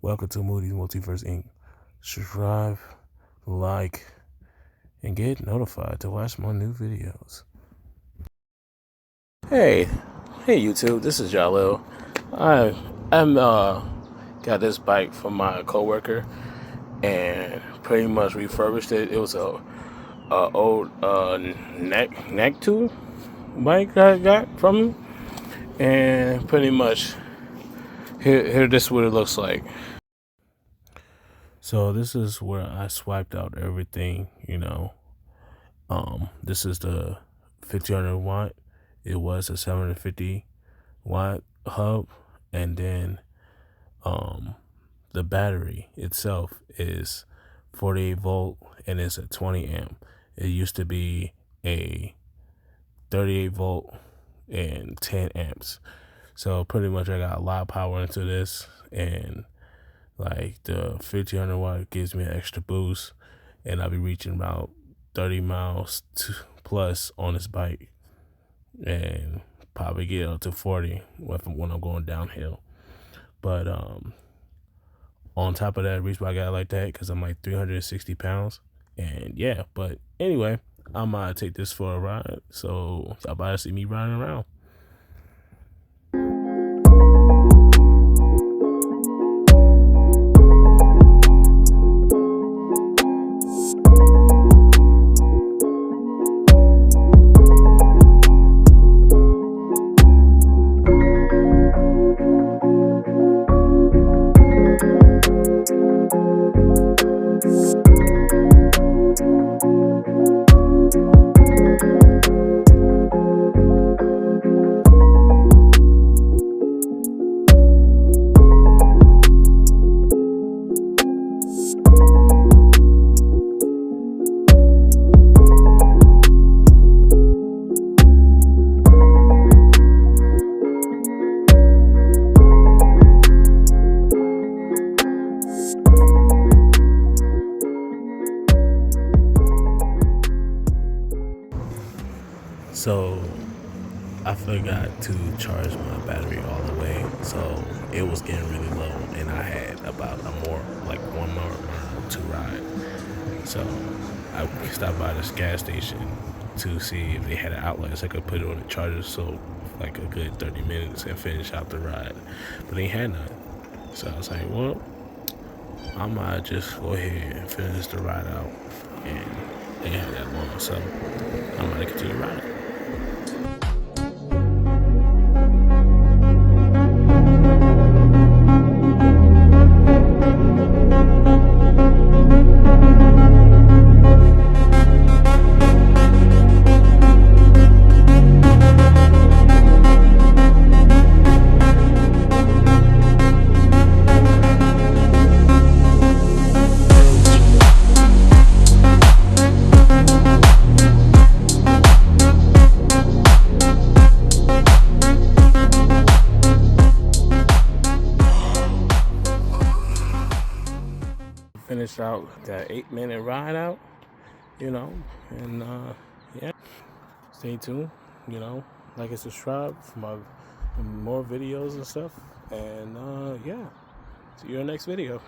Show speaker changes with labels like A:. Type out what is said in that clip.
A: Welcome to Moody's Multiverse Inc. Subscribe, like, and get notified to watch my new videos. Hey YouTube, this is Jalil. I'm got this bike from my coworker and pretty much refurbished it. It was a old neck tool bike I got from him, and pretty much here this is what it looks like. So this is where I swiped out everything, This is the 1500 watt. It was a 750 watt hub, and then the battery itself is 48 volt and it's a 20 amp. It used to be a 38 volt and 10 amps. So pretty much I got a lot of power into this, and like the 1500 watt gives me an extra boost, and I'll be reaching about 30 miles plus on this bike, and probably get up to 40 when I'm going downhill. But on top of that, reach why I got it like that because I'm like 360 pounds, and yeah. But anyway, I'm gonna take this for a ride, so y'all about to see me riding around. So I forgot to charge my battery all the way, so it was getting really low, and I had about one more mile to ride. So I stopped by this gas station to see if they had an outlet so I could put it on the charger, so like a good 30 minutes and finish out the ride. But they had none. So I was like, well, I might just go ahead and finish the ride out, and they had that long, so I'm gonna continue riding. Finish out that 8-minute ride out, and yeah, stay tuned, like and subscribe for my more videos and stuff, and yeah, see you in the next video.